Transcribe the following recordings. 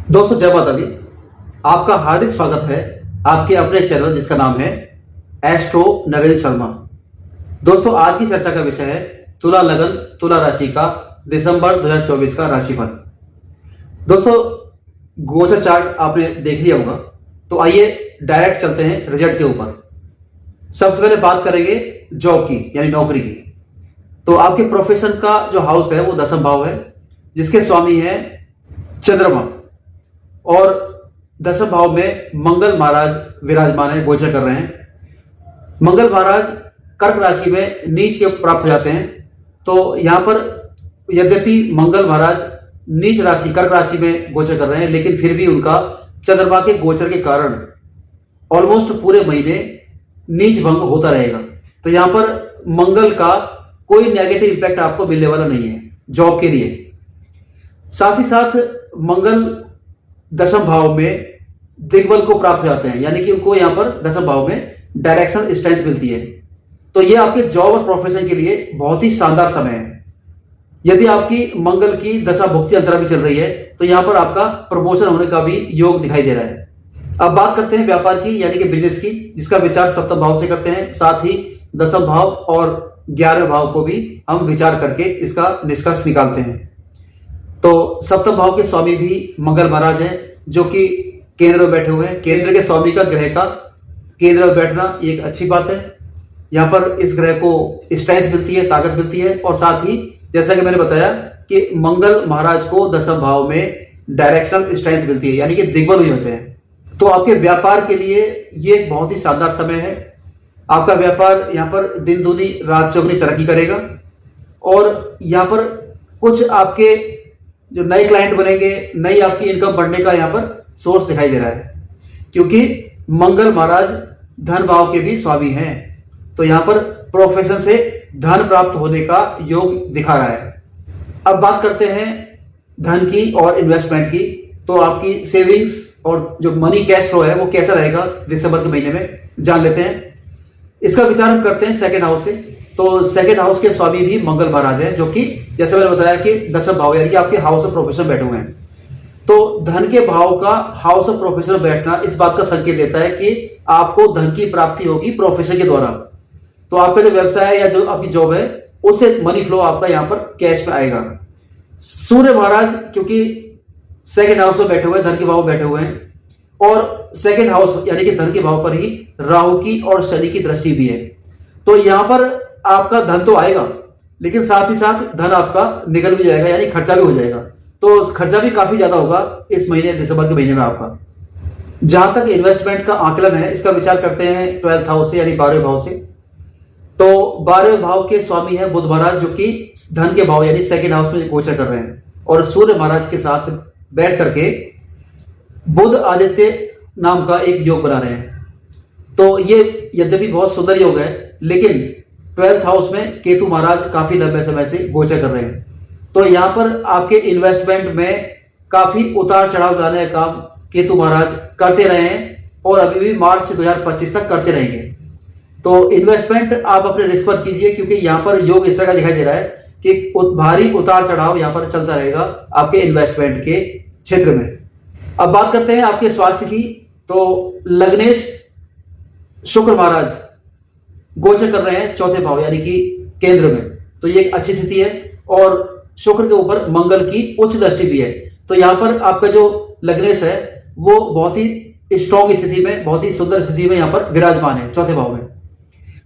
दोस्तों जय माता दी। आपका हार्दिक स्वागत है आपके अपने चैनल जिसका नाम है एस्ट्रो नरेंद्र शर्मा। दोस्तों आज की चर्चा का विषय है तुला लगन तुला राशि का दिसंबर 2024 का राशिफल। दोस्तों गोचर चार्ट आपने देख लिया होगा, तो आइए डायरेक्ट चलते हैं रिजल्ट के ऊपर। सबसे पहले बात करेंगे जॉब की यानी नौकरी की। तो आपके प्रोफेशन का जो हाउस है वो दसम भाव है, जिसके स्वामी है चंद्रमा, और दसम भाव में मंगल महाराज विराजमान है, गोचर कर रहे हैं। मंगल महाराज कर्क राशि में नीच के प्राप्त हो जाते हैं। तो यहां पर यद्यपि मंगल महाराज नीच राशि कर्क राशि में गोचर कर रहे हैं, लेकिन फिर भी उनका चंद्रमा के गोचर के कारण ऑलमोस्ट पूरे महीने नीच भंग होता रहेगा। तो यहां पर मंगल का कोई नेगेटिव इंपैक्ट आपको मिलने वाला नहीं है जॉब के लिए। साथ ही साथ मंगल दसम भाव में दिग्बल को प्राप्त हो जाते हैं, यानी कि उनको यहां पर दसम भाव में डायरेक्शन स्ट्रेंथ मिलती है। तो ये आपके जॉब और प्रोफेशन के लिए बहुत ही शानदार समय है। यदि आपकी मंगल की दशा भुक्ति अंतरा भी चल रही है तो यहां पर आपका प्रमोशन होने का भी योग दिखाई दे रहा है। अब बात करते हैं व्यापार की यानी कि बिजनेस की, जिसका विचार सप्तम भाव से करते हैं। साथ ही दसम भाव और 11वें भाव को भी हम विचार करके इसका निष्कर्ष निकालते हैं। तो सप्तम भाव के स्वामी भी मंगल महाराज हैं, जो कि केंद्र में बैठे हुए हैं। केंद्र के स्वामी का ग्रह का केंद्र में बैठना एक अच्छी बात है। यहां पर इस ग्रह को स्ट्रेंथ मिलती है, ताकत मिलती है। और साथ ही जैसा कि मैंने बताया कि मंगल महाराज को दसम भाव में डायरेक्शनल स्ट्रेंथ मिलती है, यानी कि दिग्बल हुए होते हैं। तो आपके व्यापार के लिए ये एक बहुत ही शानदार समय है। आपका व्यापार यहाँ पर दिन दूनी रात चौगुनी तरक्की करेगा, और यहाँ पर कुछ आपके जो नए क्लाइंट बनेंगे, नई आपकी इनकम बढ़ने का यहाँ पर सोर्स दिखाई दे रहा है, क्योंकि मंगल महाराज धन भाव के भी स्वामी हैं। तो यहाँ पर प्रोफेशन से धन प्राप्त होने का योग दिखा रहा है। अब बात करते हैं धन की और इन्वेस्टमेंट की। तो आपकी सेविंग्स और जो मनी कैश फ्लो है वो कैसा रहेगा दिसंबर के महीने में, जान लेते हैं। इसका विचार हम करते हैं सेकंड हाउस से। तो सेकंड हाउस के स्वामी भी मंगल महाराज है, जो कि जैसे मैंने बताया कि दसम भाव यानी कि आपके हाउस ऑफ प्रोफेशन बैठे हुए हैं। तो धन के भाव का हाउस ऑफ प्रोफेशन बैठना इस बात का संकेत देता है कि आपको धन की प्राप्ति होगी प्रोफेशन के द्वारा। तो आपका जो व्यवसाय है या जो आपकी जॉब है उससे मनी फ्लो आपका यहां पर कैश में आएगा। सूर्य महाराज क्योंकि सेकंड हाउस में बैठे हुए हैं, धन के भाव में बैठे हुए हैं, और सेकंड हाउस यानी कि धन के भाव पर ही राहु की और शनि की दृष्टि भी है। तो यहां पर आपका धन तो आएगा, लेकिन साथ ही साथ धन आपका निकल भी जाएगा, यानी खर्चा भी हो जाएगा। तो खर्चा भी काफी ज्यादा होगा इस महीने दिसंबर के महीने में आपका। जहां तक इन्वेस्टमेंट का आकलन है, इसका विचार करते हैं 12th हाउस से यानी 12वें भाव से। तो 12वें भाव के स्वामी है बुध महाराज, जो कि धन के भाव यानी सेकंड हाउस में गोचर कर रहे हैं, और सूर्य महाराज के साथ बैठ करके बुध आदित्य नाम का एक योग बना रहे हैं। तो ये यद्यपि बहुत सुंदर योग है, लेकिन 12th हाउस में केतु महाराज काफी लंबे समय से गोचर कर रहे हैं। तो यहां पर आपके इन्वेस्टमेंट में काफी उतार चढ़ाव लाने का काम केतु महाराज करते रहे हैं, और अभी भी मार्च 2025 तक करते रहेंगे। तो इन्वेस्टमेंट आप अपने रिस्क पर कीजिए, क्योंकि यहां पर योग इस तरह का दिखाई दे रहा है कि भारी उतार चढ़ाव यहां पर चलता रहेगा आपके इन्वेस्टमेंट के क्षेत्र में। अब बात करते हैं आपके स्वास्थ्य की। तो लग्नेश शुक्र महाराज गोचर कर रहे हैं चौथे भाव यानी कि केंद्र में। तो ये एक अच्छी स्थिति है, और शुक्र के ऊपर मंगल की उच्च दृष्टि भी है। तो यहां पर आपका जो लग्नेश है वो बहुत ही स्ट्रॉन्ग स्थिति में, बहुत ही सुंदर स्थिति में यहां पर विराजमान है चौथे भाव में।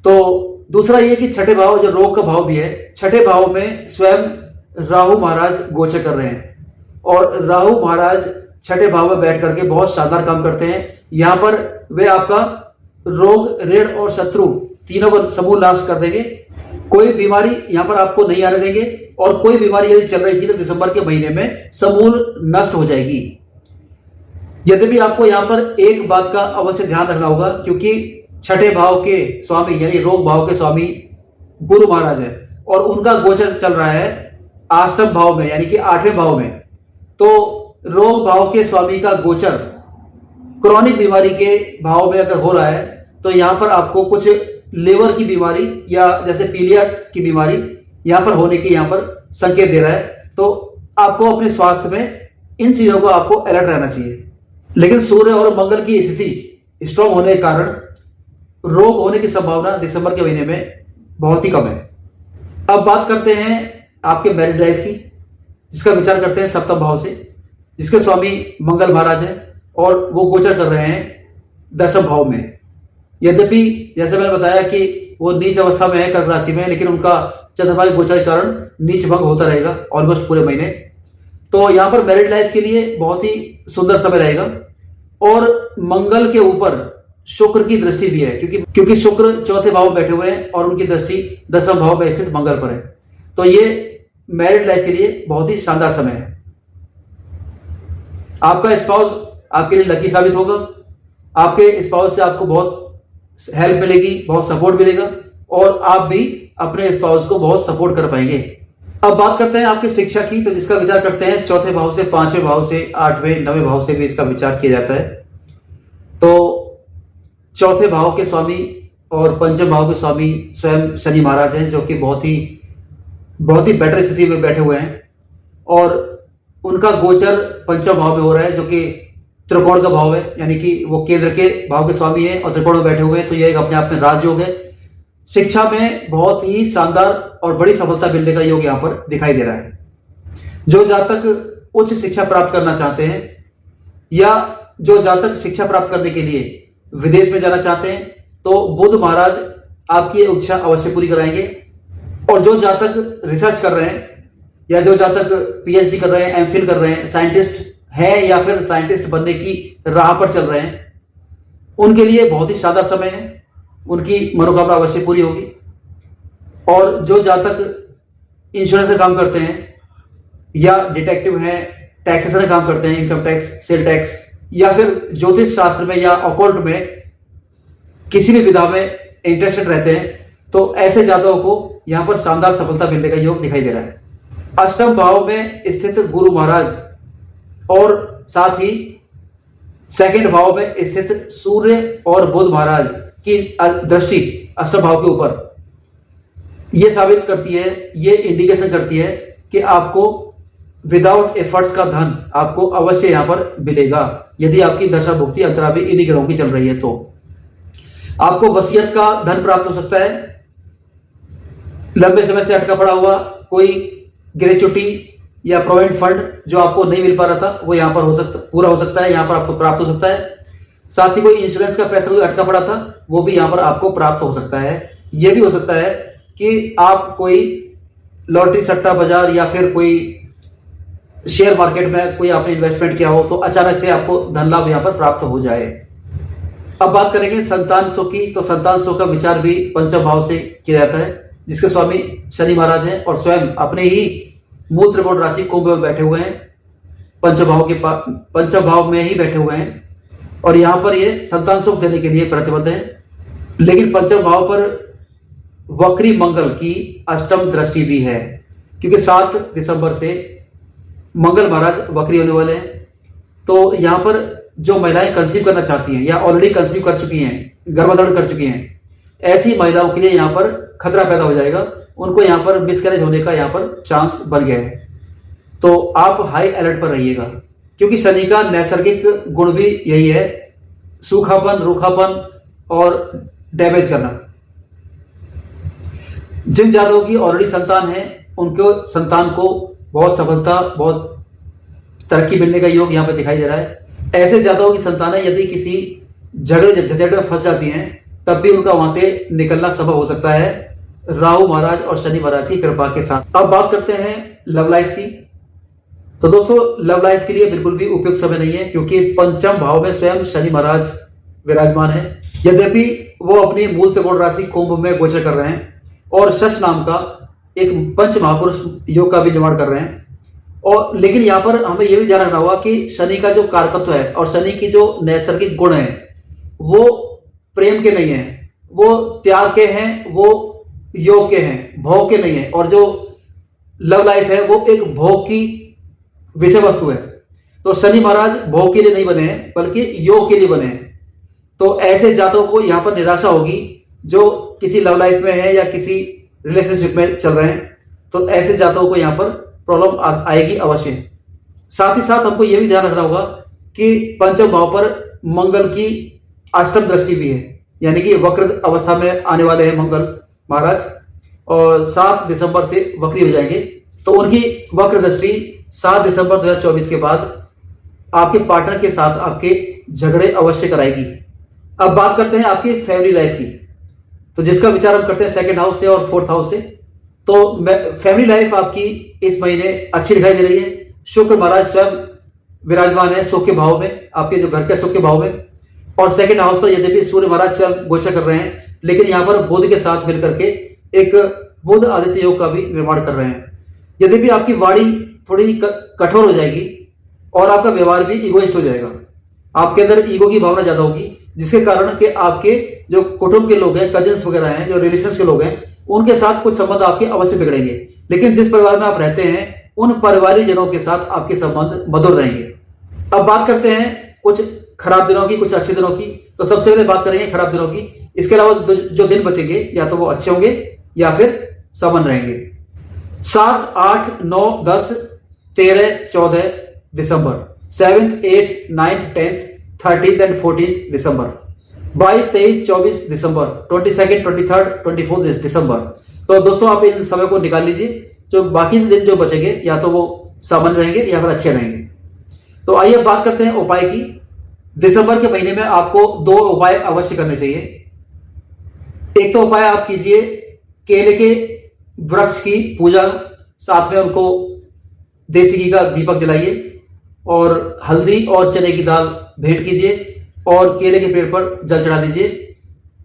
तो दूसरा ये कि छठे भाव जो रोग का भाव भी है, छठे भाव में स्वयं राहु महाराज गोचर कर रहे हैं, और राहु महाराज छठे भाव में बैठ करके बहुत शानदार काम करते हैं। यहां पर वे आपका रोग, ऋण और शत्रु तीनों को समूल नाश कर देंगे। कोई बीमारी यहां पर आपको नहीं आने देंगे, और कोई बीमारी यदि चल रही थी तो दिसंबर के महीने में समूल नष्ट हो जाएगी। यद्यपि आपको यहां पर एक बात का अवश्य ध्यान रखना होगा, क्योंकि छठे भाव के स्वामी यानी रोग भाव के स्वामी गुरु महाराज है, और उनका गोचर चल रहा है अष्टम भाव में यानी कि 8वें भाव में। तो रोग भाव के स्वामी का गोचर क्रॉनिक बीमारी के भाव में अगर हो रहा है, तो यहां पर आपको कुछ लिवर की बीमारी या जैसे पीलिया की बीमारी यहां पर होने की यहां पर संकेत दे रहा है। तो आपको अपने स्वास्थ्य में इन चीजों को आपको अलर्ट रहना चाहिए। लेकिन सूर्य और मंगल की स्थिति स्ट्रांग होने के कारण रोग होने की संभावना दिसंबर के महीने में बहुत ही कम है। अब बात करते हैं आपके मैरिड लाइफ की, जिसका विचार करते हैं सप्तम भाव से, जिसके स्वामी मंगल महाराज हैं और वो गोचर कर रहे हैं दशम भाव में। यद्यपि जैसे मैंने बताया कि वो नीच अवस्था में है कर्क राशि में, लेकिन उनका चंद्रमा के गोचर के कारण नीच भंग होता रहेगा ऑलमोस्ट पूरे महीने। तो यहां पर मैरिड लाइफ के लिए बहुत ही सुंदर समय रहेगा। और मंगल के ऊपर शुक्र की दृष्टि भी है, क्योंकि शुक्र चौथे भाव में बैठे हुए हैं और उनकी दृष्टि दसम भाव में स्थित मंगल पर है। तो ये मैरिड लाइफ के लिए बहुत ही शानदार समय है। आपका स्पाउस आपके लिए लकी साबित होगा। आपके स्पाउस से आपको बहुत हेल्प मिलेगी, बहुत सपोर्ट मिलेगा और आप भी अपने स्पाउस को बहुत सपोर्ट कर पाएंगे। अब बात करते हैं आपकी शिक्षा की, तो जिसका विचार करते हैं चौथे भाव से, पांचवें भाव से, आठवें नवें भाव से भी इसका विचार किया जाता है। तो चौथे भाव के स्वामी और पंचम भाव के स्वामी स्वयं शनि महाराज हैं, जो कि बहुत ही बेटर स्थिति में बैठे हुए हैं और उनका गोचर पंचम भाव में हो रहा है, जो कि त्रिकोण का भाव है, यानी कि वो केंद्र के भाव के स्वामी हैं और त्रिकोण में बैठे हुए हैं। तो ये एक अपने आप में राजयोग है। शिक्षा में बहुत ही शानदार और बड़ी सफलता मिलने का योग यहां पर दिखाई दे रहा है। जो जातक उच्च शिक्षा प्राप्त करना चाहते हैं या जो जातक शिक्षा प्राप्त करने के लिए विदेश में जाना चाहते हैं, तो बुध महाराज आपकी इच्छा अवश्य पूरी कराएंगे। और जो जातक रिसर्च कर रहे हैं या जो जातक पीएचडी कर रहे हैं, एमफिल कर रहे हैं, साइंटिस्ट है या फिर साइंटिस्ट बनने की राह पर चल रहे हैं, उनके लिए बहुत ही शानदार समय है। उनकी मनोकामना अवश्य पूरी होगी। और जो जातक इंश्योरेंस का काम करते हैं या डिटेक्टिव हैं, टैक्सेशन का काम करते हैं, इनकम टैक्स, सेल टैक्स, या फिर ज्योतिष शास्त्र में या ऑकल्ट में किसी भी विधा में इंटरेस्टेड रहते हैं, तो ऐसे जातकों को यहां पर शानदार सफलता मिलने का योग दिखाई दे रहा है। अष्टम भाव में स्थित गुरु महाराज और साथ ही सेकंड भाव में स्थित सूर्य और बुध महाराज की दृष्टि अष्टम भाव के ऊपर यह साबित करती है, ये इंडिकेशन करती है कि आपको विदाउट एफर्ट्स का धन आपको अवश्य यहां पर मिलेगा। यदि आपकी दशा भुक्ति अंतरा भी इन्हीं ग्रहों की चल रही है, तो आपको वसीयत का धन प्राप्त हो सकता है। लंबे समय से अटका पड़ा हुआ कोई ग्रेचुटी या प्रोविडेंट फंड जो आपको नहीं मिल पा रहा था, वो यहां पर पूरा हो सकता है, यहां पर आपको प्राप्त हो सकता है। साथ ही कोई इंश्योरेंस का पैसा कोई अटका पड़ा था, वो भी यहां पर आपको प्राप्त हो सकता है। यह भी हो सकता है कि आप कोई लॉटरी, सट्टा बाजार या फिर कोई शेयर मार्केट में कोई आपने इन्वेस्टमेंट किया हो, तो अचानक से आपको धन लाभ यहां पर प्राप्त हो जाए। अब बात करेंगे संतान सुख की, तो संतान सुख का विचार भी पंचम भाव से किया जाता है, जिसके स्वामी शनि महाराज हैं और स्वयं अपने ही मूल त्रिकोण राशि कुंभ में बैठे हुए हैं, पंचम भाव में ही बैठे हुए हैं और यहां पर ये संतान सुख देने के लिए प्रतिबद्ध है। लेकिन पंचम भाव पर वक्री मंगल की अष्टम दृष्टि भी है, क्योंकि 7 दिसंबर से मंगल महाराज वक्री होने वाले हैं। तो यहां पर जो महिलाएं कंसीव करना चाहती हैं या ऑलरेडी कंसीव कर चुकी हैं, गर्भधारण कर चुकी हैं, ऐसी महिलाओं के लिए यहां पर खतरा पैदा हो जाएगा। उनको यहां पर मिसकैरेज होने का यहां पर चांस बन गया है। तो आप हाई अलर्ट पर रहिएगा, क्योंकि शनि का नैसर्गिक गुण भी यही है, सूखापन, रूखापन और डैमेज करना। जिन जातकों की ऑलरेडी संतान है, उनको संतान को बहुत सफलता, बहुत तरक्की मिलने का योग यहां पर दिखाई दे रहा है। ऐसे जातकों की संतानें यदि किसी झगड़े झंझट में फंस जाती हैं, तब भी उनका वहां से निकलना संभव हो सकता है राहु महाराज और शनि महाराज की कृपा के साथ। अब बात करते हैं लव लाइफ की। तो दोस्तों, लव लाइफ के लिए बिल्कुल भी उपयुक्त समय नहीं है, क्योंकि पंचम भाव में स्वयं शनि महाराज विराजमान है। यद्यपि वो अपनी मूल त्रिकोण राशि कुंभ में गोचर कर रहे हैं और शश नाम का एक पंच महापुरुष योग का भी निर्माण कर रहे हैं। और लेकिन यहां पर हमें यह भी ध्यान रखना होगा कि शनि का जो कारकत्व है और शनि की जो नैसर्गिक गुण है, वो प्रेम के नहीं है, वो त्याग के हैं, वो योग के हैं, भोग के नहीं है। और जो लव लाइफ है वो एक भोग की विषय वस्तु है। तो शनि महाराज भोग के लिए नहीं बने हैं, बल्कि योग के लिए बने हैं। तो ऐसे जातकों को यहां पर निराशा होगी जो किसी लव लाइफ में है या किसी रिलेशनशिप में चल रहे हैं। तो ऐसे जातकों को यहां पर प्रॉब्लम आएगी अवश्य। साथ ही साथ हमको यह भी ध्यान रखना होगा कि पंचम भाव पर मंगल की अष्टम दृष्टि भी है, यानी कि वक्र अवस्था में आने वाले हैं मंगल महाराज और 7 दिसंबर से वक्री हो जाएंगे। तो उनकी वक्र दृष्टि 7 दिसंबर 2024 के बाद आपके पार्टनर के साथ आपके झगड़े अवश्य कराएगी। अब बात करते हैं आपकी फैमिली लाइफ की, तो जिसका विचार हम करते हैं सेकंड हाउस से और फोर्थ हाउस से। तो फैमिली लाइफ आपकी इस महीने अच्छी दिखाई दे रही है। शुक्र महाराज स्वयं विराजमान है सुख के भाव में, आपके जो घर के सुख के भाव में, और सेकंड हाउस पर यद्यपि सूर्य महाराज स्वयं गोचर कर रहे हैं, लेकिन यहां पर बुध के साथ मिलकर के एक बुध आदित्य योग का भी निर्माण कर रहे हैं। यद्यपि आपकी वाणी थोड़ी कठोर हो जाएगी और आपका व्यवहार भी इगोइस्ट हो जाएगा, आपके अंदर ईगो की भावना ज्यादा होगी, जिसके कारण कि आपके जो कुटुंब के लोग हैं, कजिन्स वगैरह हैं, जो रिलेशंस के लोग हैं, उनके साथ कुछ संबंध आपके अवश्य बिगड़ेंगे। लेकिन जिस परिवार में आप रहते हैं उन परिवारिक जनों के साथ आपके संबंध मधुर रहेंगे। अब बात करते हैं कुछ खराब दिनों की, कुछ अच्छे दिनों की। तो सबसे पहले बात करेंगे खराब दिनों की। इसके अलावा जो दिन बचेंगे या तो वो अच्छे होंगे या फिर सामान्य रहेंगे। 7, 8, 9, 10, 13, 14 दिसंबर, 7th, 8th, 9th, 10th, 13th and 14th December, 22, 23, 24 December, 22nd, 23rd, 24th दिसंबर। तो दोस्तों आप इन समय को निकाल लीजिए। जो बाकी दिन जो बचेंगे या तो वो सामान्य रहेंगे या फिर अच्छे रहेंगे। तो आइए अब बात करते हैं उपाय की। दिसंबर के महीने में आपको 2 उपाय अवश्य करने चाहिए। एक तो उपाय आप कीजिए केले के वृक्ष की पूजा, साथ में उनको देसी घी का दीपक जलाइए और हल्दी और चने की दाल भेंट कीजिए और केले के पेड़ पर जल चढ़ा दीजिए।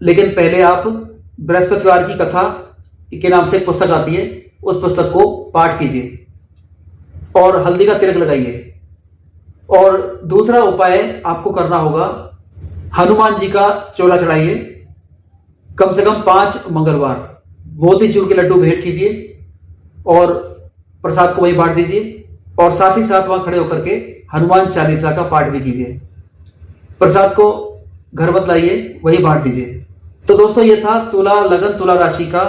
लेकिन पहले आप बृहस्पतिवार की कथा के नाम से एक पुस्तक आती है, उस पुस्तक को पाठ कीजिए और हल्दी का तिलक लगाइए। और दूसरा उपाय आपको करना होगा, हनुमान जी का चोला चढ़ाइए कम से कम 5 मंगलवार, मोतीचूर के लड्डू भेंट कीजिए और प्रसाद को वही बांट दीजिए और साथ ही साथ वहां खड़े होकर के हनुमान चालीसा का पाठ भी कीजिए। प्रसाद को घर मत लाइए, वही बांट दीजिए। तो दोस्तों ये था तुला लगन तुला राशि का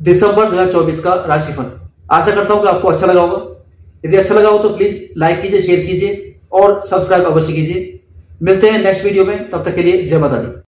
दिसंबर 2024 का राशिफल। आशा करता हूं कि आपको अच्छा लगा होगा। यदि अच्छा लगा हो तो प्लीज लाइक कीजिए, शेयर कीजिए और सब्सक्राइब अवश्य कीजिए। मिलते हैं नेक्स्ट वीडियो में, तब तक के लिए जय माता दी।